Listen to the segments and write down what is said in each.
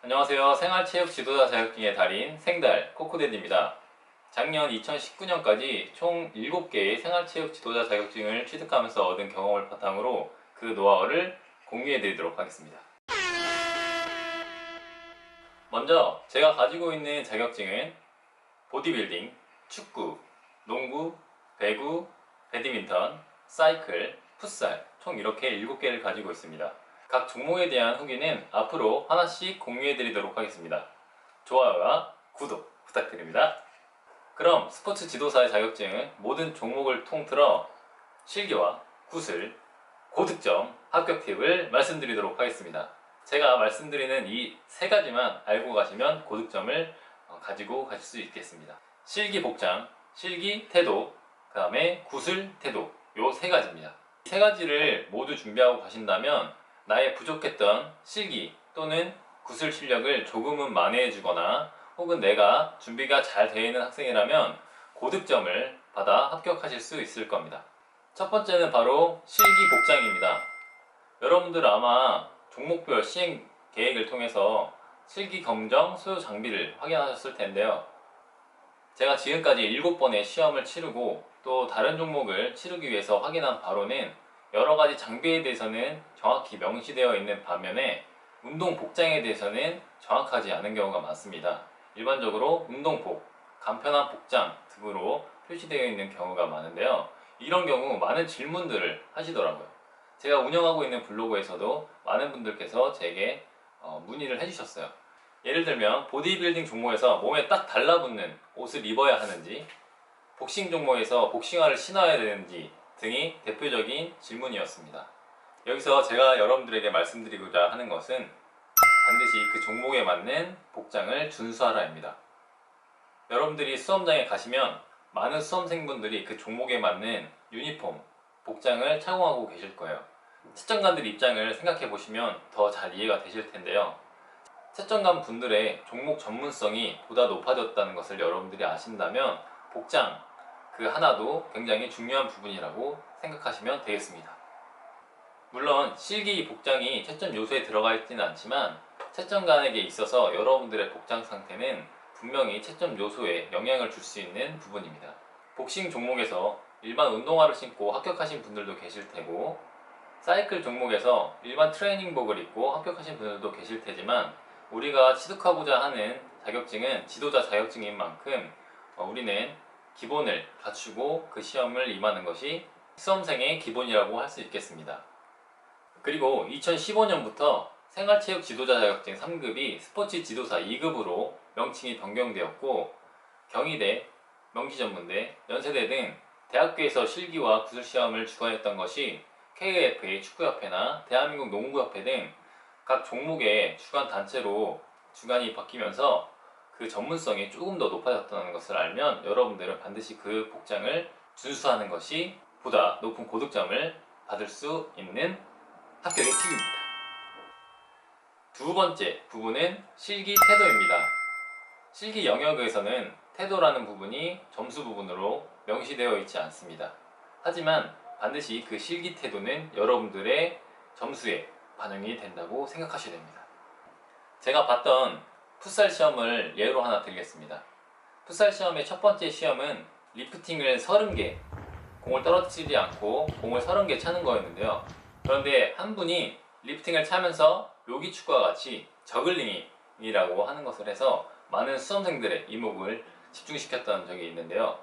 안녕하세요. 생활체육 지도자 자격증의 달인 생달 코코데드입니다. 작년 2019년까지 총 7개의 생활체육 지도자 자격증을 취득하면서 얻은 경험을 바탕으로 그 노하우를 공유해 드리도록 하겠습니다. 먼저 제가 가지고 있는 자격증은 보디빌딩, 축구, 농구, 배구, 배드민턴, 사이클, 풋살 총 이렇게 7개를 가지고 있습니다. 각 종목에 대한 후기는 앞으로 하나씩 공유해 드리도록 하겠습니다. 좋아요와 구독 부탁드립니다. 그럼 스포츠 지도사의 자격증은 모든 종목을 통틀어 실기와 구슬, 고득점, 합격 팁을 말씀드리도록 하겠습니다. 제가 말씀드리는 이 세 가지만 알고 가시면 고득점을 가지고 가실 수 있겠습니다. 실기 복장, 실기 태도, 그 다음에 구슬 태도, 요 세 가지입니다. 이 세 가지를 모두 준비하고 가신다면 나의 부족했던 실기 또는 구슬 실력을 조금은 만회해 주거나 혹은 내가 준비가 잘 되어 있는 학생이라면 고득점을 받아 합격하실 수 있을 겁니다. 첫 번째는 바로 실기 복장입니다. 여러분들 아마 종목별 시행 계획을 통해서 실기 검정 소요 장비를 확인하셨을 텐데요. 제가 지금까지 7번의 시험을 치르고 또 다른 종목을 치르기 위해서 확인한 바로는 여러가지 장비에 대해서는 정확히 명시되어 있는 반면에 운동 복장에 대해서는 정확하지 않은 경우가 많습니다. 일반적으로 운동복, 간편한 복장 등으로 표시되어 있는 경우가 많은데요. 이런 경우 많은 질문들을 하시더라고요. 제가 운영하고 있는 블로그에서도 많은 분들께서 제게 문의를 해주셨어요. 예를 들면 보디빌딩 종목에서 몸에 딱 달라붙는 옷을 입어야 하는지, 복싱 종목에서 복싱화를 신어야 되는지 등이 대표적인 질문이었습니다. 여기서 제가 여러분들에게 말씀드리고자 하는 것은 반드시 그 종목에 맞는 복장을 준수하라입니다. 여러분들이 수험장에 가시면 많은 수험생분들이 그 종목에 맞는 유니폼, 복장을 착용하고 계실 거예요. 채점관들 입장을 생각해 보시면 더 잘 이해가 되실 텐데요. 채점관 분들의 종목 전문성이 보다 높아졌다는 것을 여러분들이 아신다면 복장 그 하나도 굉장히 중요한 부분이라고 생각하시면 되겠습니다. 물론 실기 복장이 채점 요소에 들어가 있지는 않지만 채점관에게 있어서 여러분들의 복장 상태는 분명히 채점 요소에 영향을 줄 수 있는 부분입니다. 복싱 종목에서 일반 운동화를 신고 합격하신 분들도 계실 테고, 사이클 종목에서 일반 트레이닝복을 입고 합격하신 분들도 계실 테지만, 우리가 취득하고자 하는 자격증은 지도자 자격증인 만큼 우리는 기본을 갖추고 그 시험을 임하는 것이 수험생의 기본이라고 할 수 있겠습니다. 그리고 2015년부터 생활체육 지도자 자격증 3급이 스포츠 지도사 2급으로 명칭이 변경되었고, 경희대, 명지전문대, 연세대 등 대학교에서 실기와 구술 시험을 주관했던 것이 KAFA 축구협회나 대한민국 농구협회 등 각 종목의 주관 단체로 주관이 바뀌면서 그 전문성이 조금 더 높아졌다는 것을 알면 여러분들은 반드시 그 복장을 준수하는 것이 보다 높은 고득점을 받을 수 있는 합격의 팁입니다. 두 번째 부분은 실기 태도입니다. 실기 영역에서는 태도라는 부분이 점수 부분으로 명시되어 있지 않습니다. 하지만 반드시 그 실기 태도는 여러분들의 점수에 반영이 된다고 생각하셔야 됩니다. 제가 봤던 풋살 시험을 예로 하나 들겠습니다. 풋살 시험의 첫 번째 시험은 리프팅을 30개, 공을 떨어뜨리지 않고 공을 30개 차는 거였는데요. 그런데 한 분이 리프팅을 차면서 묘기 축구와 같이 저글링이라고 하는 것을 해서 많은 수험생들의 이목을 집중시켰던 적이 있는데요.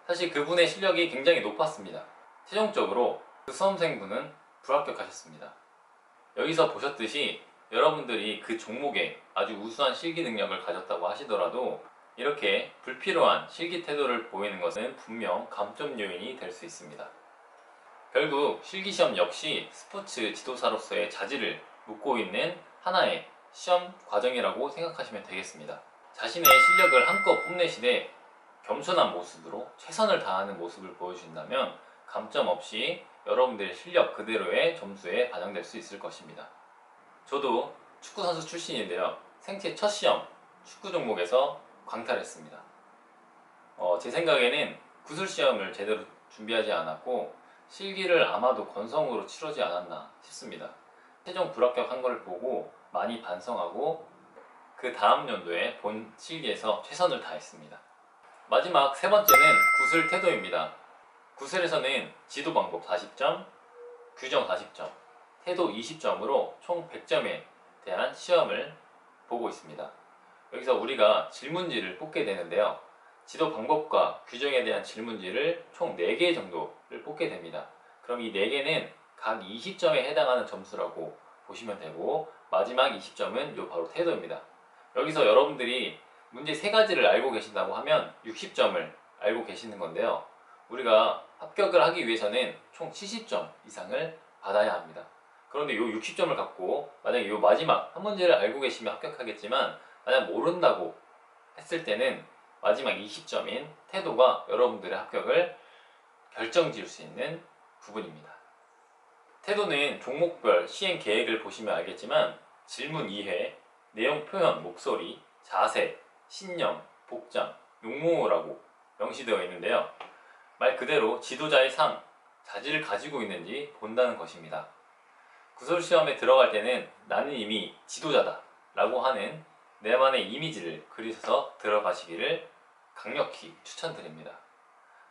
사실 그분의 실력이 굉장히 높았습니다. 최종적으로 그 수험생분은 불합격하셨습니다. 여기서 보셨듯이 여러분들이 그 종목에 아주 우수한 실기 능력을 가졌다고 하시더라도 이렇게 불필요한 실기 태도를 보이는 것은 분명 감점 요인이 될 수 있습니다. 결국 실기시험 역시 스포츠 지도사로서의 자질을 묻고 있는 하나의 시험 과정이라고 생각하시면 되겠습니다. 자신의 실력을 한껏 뽐내시되 겸손한 모습으로 최선을 다하는 모습을 보여준다면 감점 없이 여러분들의 실력 그대로의 점수에 반영될 수 있을 것입니다. 저도 축구선수 출신인데요. 생체 첫 시험 축구 종목에서 광탈했습니다. 제 생각에는 구술시험을 제대로 준비하지 않았고 실기를 아마도 건성으로 치르지 않았나 싶습니다. 최종 불합격한 걸 보고 많이 반성하고 그 다음 연도에 본 실기에서 최선을 다했습니다. 마지막 세 번째는 구술 태도입니다. 구술에서는 지도 방법 40점, 규정 40점, 태도 20점으로 총 100점에 대한 시험을 보고 있습니다. 여기서 우리가 질문지를 뽑게 되는데요. 지도 방법과 규정에 대한 질문지를 총 4개 정도를 뽑게 됩니다. 그럼 이 4개는 각 20점에 해당하는 점수라고 보시면 되고, 마지막 20점은 요 바로 태도입니다. 여기서 여러분들이 문제 3가지를 알고 계신다고 하면 60점을 알고 계시는 건데요. 우리가 합격을 하기 위해서는 총 70점 이상을 받아야 합니다. 그런데 요 60점을 갖고 만약에 요 마지막 한 문제를 알고 계시면 합격하겠지만, 만약 모른다고 했을 때는 마지막 20점인 태도가 여러분들의 합격을 결정지을 수 있는 부분입니다. 태도는 종목별 시행 계획을 보시면 알겠지만, 질문 이해, 내용 표현, 목소리, 자세, 신념, 복장, 용모라고 명시되어 있는데요. 말 그대로 지도자의 상, 자질을 가지고 있는지 본다는 것입니다. 구술시험에 들어갈 때는 나는 이미 지도자다 라고 하는 내만의 이미지를 그리셔서 들어가시기를 강력히 추천드립니다.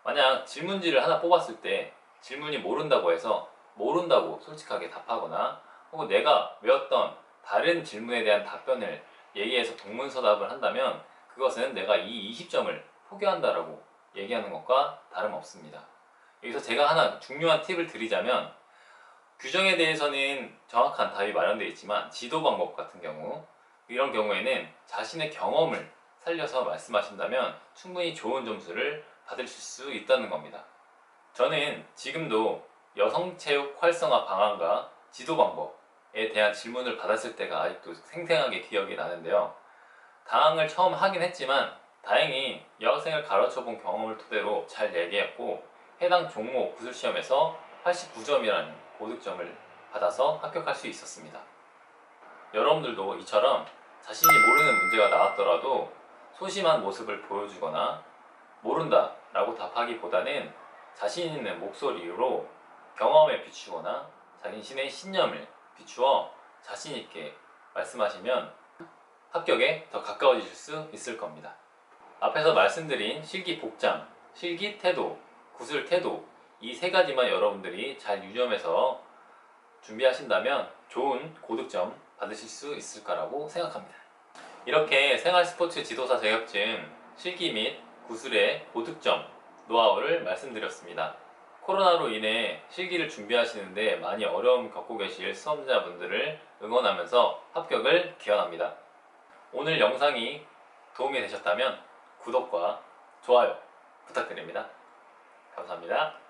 만약 질문지를 하나 뽑았을 때 질문이 모른다고 해서 모른다고 솔직하게 답하거나, 혹은 내가 외웠던 다른 질문에 대한 답변을 얘기해서 동문서답을 한다면 그것은 내가 이 20점을 포기한다라고 얘기하는 것과 다름없습니다. 여기서 제가 하나 중요한 팁을 드리자면, 규정에 대해서는 정확한 답이 마련되어 있지만 지도 방법 같은 경우, 이런 경우에는 자신의 경험을 살려서 말씀하신다면 충분히 좋은 점수를 받으실 수 있다는 겁니다. 저는 지금도 여성체육 활성화 방안과 지도 방법에 대한 질문을 받았을 때가 아직도 생생하게 기억이 나는데요. 당항을 처음 하긴 했지만 다행히 여학생을 가르쳐 본 경험을 토대로 잘 얘기했고, 해당 종목 구술시험에서 89점이라는 고득점을 받아서 합격할 수 있었습니다. 여러분들도 이처럼 자신이 모르는 문제가 나왔더라도 소심한 모습을 보여주거나 모른다 라고 답하기보다는 자신 있는 목소리로 경험에 비추거나 자신의 신념을 비추어 자신 있게 말씀하시면 합격에 더 가까워지실 수 있을 겁니다. 앞에서 말씀드린 실기 복장, 실기 태도, 구술 태도, 이 3가지만 여러분들이 잘 유념해서 준비하신다면 좋은 고득점 받으실 수 있을 거라고 생각합니다. 이렇게 생활스포츠 지도사 자격증 실기 및 구술의 고득점 노하우를 말씀드렸습니다. 코로나로 인해 실기를 준비하시는데 많이 어려움 겪고 계실 수험자분들을 응원하면서 합격을 기원합니다. 오늘 영상이 도움이 되셨다면 구독과 좋아요 부탁드립니다. 감사합니다.